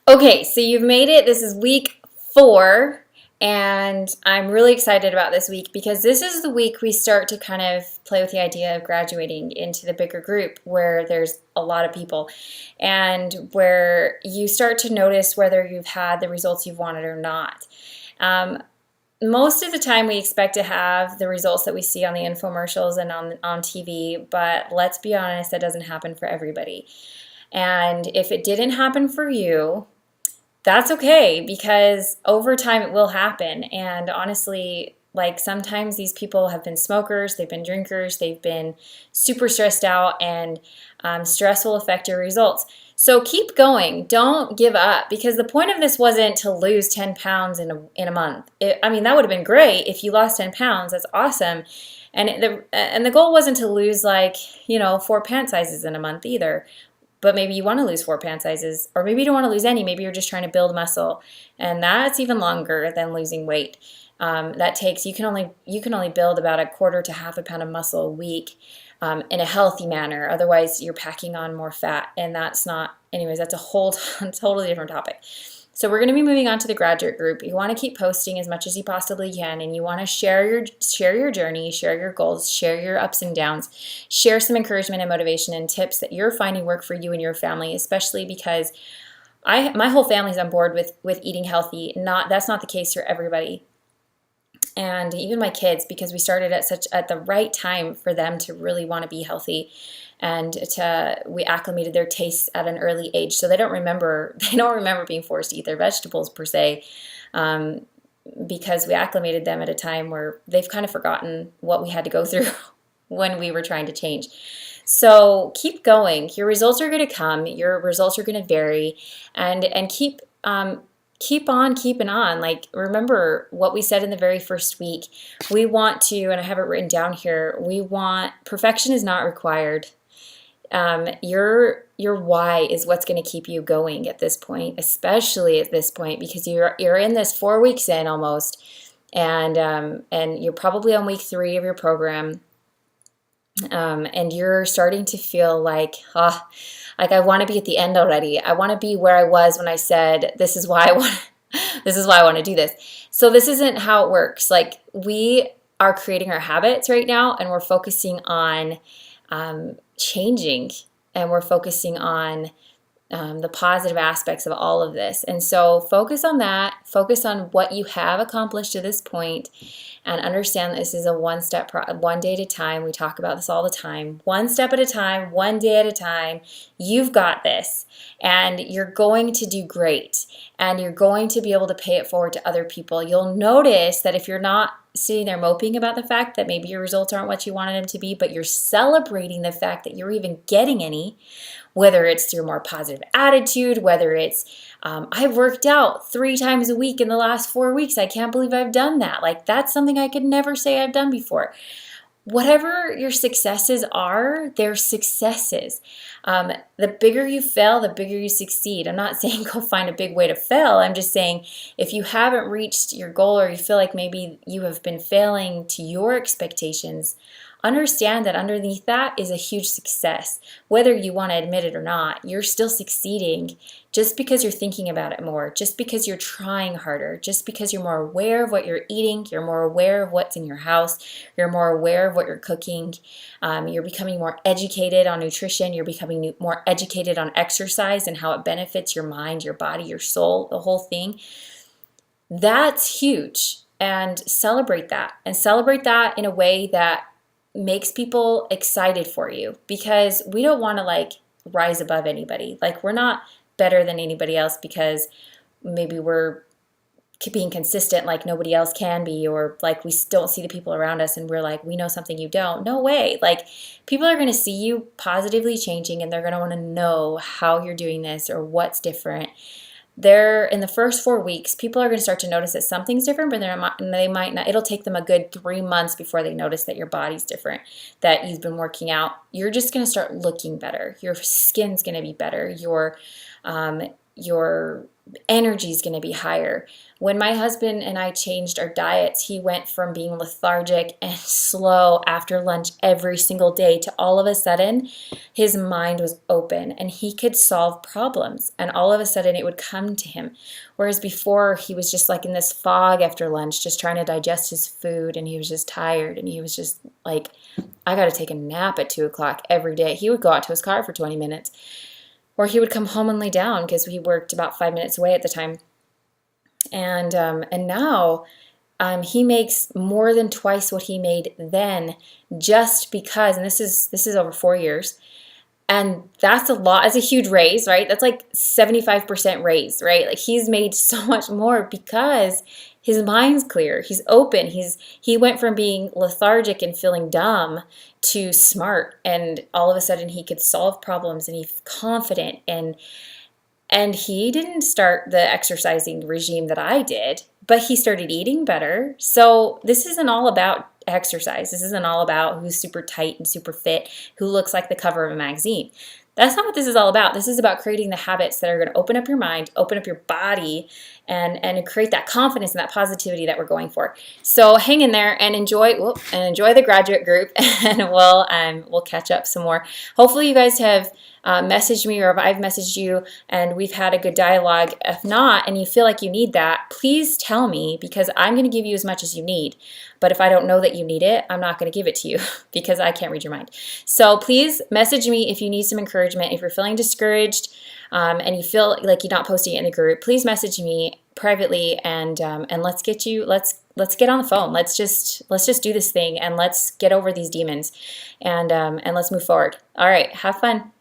Okay, so you've made it. This is week 4, and I'm really excited about this week because this is the week we start to kind of play with the idea of graduating into the bigger group where there's a lot of people and where you start to notice whether you've had the results you've wanted or not. Um, Most of the time we expect to have the results that we see on the infomercials and on TV, but let's be honest, that doesn't happen for everybody. And if it didn't happen for you, that's okay because over time it will happen. And honestly, like sometimes these people have been smokers, they've been drinkers, they've been super stressed out, and stress will affect your results. So keep going. Don't give up because the point of this wasn't to lose 10 pounds in a month. I mean, that would have been great if you lost 10 pounds. That's awesome. And the goal wasn't to lose like, 4 pant sizes in a month either, but maybe you want to lose 4 pant sizes, or maybe you don't want to lose any. Maybe you're just trying to build muscle, and that's even longer than losing weight. That takes you can only build about a quarter to half a pound of muscle a week in a healthy manner. Otherwise, you're packing on more fat, and that's not. Anyways, that's a whole totally different topic. So we're going to be moving on to the graduate group. You want to keep posting as much as you possibly can, and you want to share your journey, share your goals, share your ups and downs, share some encouragement and motivation and tips that you're finding work for you and your family, especially because my whole family's on board with eating healthy. That's not the case for everybody. And even my kids, because we started at the right time for them to really want to be healthy, and we acclimated their tastes at an early age, so they don't remember being forced to eat their vegetables per se, um, because we acclimated them at a time where they've kind of forgotten what we had to go through when we were trying to change. So keep going. Your results are going to come. Your results are going to vary, and keep on keeping on. Like, remember what we said in the very first week. We want to, and I have it written down here. Perfection is not required. Your why is what's going to keep you going at this point, especially at this point, because you're in this 4 weeks in almost, and you're probably on week 3 of your program, and you're starting to feel like I want to be at the end already. I want to be where I was when I said this is why I want this is why I want to do this. So this isn't how it works. Like, we are creating our habits right now, and we're focusing on changing, and we're focusing on the positive aspects of all of this. And so focus on that, focus on what you have accomplished to this point, and understand that this is a one day at a time. We talk about this all the time. One step at a time, one day at a time. You've got this, and you're going to do great, and you're going to be able to pay it forward to other people. You'll notice that if you're not sitting there moping about the fact that maybe your results aren't what you wanted them to be, but you're celebrating the fact that you're even getting any, whether it's through more positive attitude, whether it's, I've worked out 3 times a week in the last 4 weeks. I can't believe I've done that. Like, that's something I could never say I've done before. Whatever your successes are, they're successes. The bigger you fail, the bigger you succeed. I'm not saying go find a big way to fail. I'm just saying if you haven't reached your goal, or you feel like maybe you have been failing to your expectations, understand that underneath that is a huge success. Whether you want to admit it or not, you're still succeeding just because you're thinking about it more, just because you're trying harder, just because you're more aware of what you're eating, you're more aware of what's in your house, you're more aware of what you're cooking, you're becoming more educated on nutrition, you're becoming more educated on exercise and how it benefits your mind, your body, your soul, the whole thing. That's huge. And celebrate that. And celebrate that in a way that makes people excited for you, because we don't want to like rise above anybody. Like, we're not better than anybody else because maybe we're being consistent like nobody else can be, or like we don't see the people around us and we're like, we know something you don't. No way. Like, people are going to see you positively changing, and they're going to want to know how you're doing this or what's different. In the first 4 weeks, people are going to start to notice that something's different, but they might not. It'll take them a good 3 months before they notice that your body's different, that you've been working out. You're just going to start looking better. Your skin's going to be better. Your energy is going to be higher. When my husband and I changed our diets, he went from being lethargic and slow after lunch every single day to all of a sudden his mind was open and he could solve problems, and all of a sudden it would come to him. Whereas before he was just like in this fog after lunch, just trying to digest his food, and he was just tired, and he was just like, I got to take a nap at 2 o'clock every day. He would go out to his car for 20 minutes. Or he would come home and lay down because he worked about 5 minutes away at the time. And now he makes more than twice what he made then, just because, and this is over 4 years, and that's a lot. That's a huge raise, right? That's like 75% raise, right? Like he's made so much more because his mind's clear. He's open. He went from being lethargic and feeling dumb to smart, and all of a sudden he could solve problems, and he's confident, and he didn't start the exercising regime that I did, but he started eating better. So this isn't all about exercise. This isn't all about who's super tight and super fit, who looks like the cover of a magazine. That's not what this is all about. This is about creating the habits that are going to open up your mind, open up your body, and create that confidence and that positivity that we're going for. So hang in there and enjoy the graduate group, and we'll catch up some more. Hopefully you guys have messaged me, or if I've messaged you and we've had a good dialogue. If not, and you feel like you need that, please tell me, because I'm going to give you as much as you need. But if I don't know that you need it, I'm not going to give it to you because I can't read your mind. So please message me if you need some encouragement. If you're feeling discouraged and you feel like you're not posting it in the group, please message me privately, and let's get on the phone. Let's just do this thing, and let's get over these demons, and let's move forward. All right, have fun.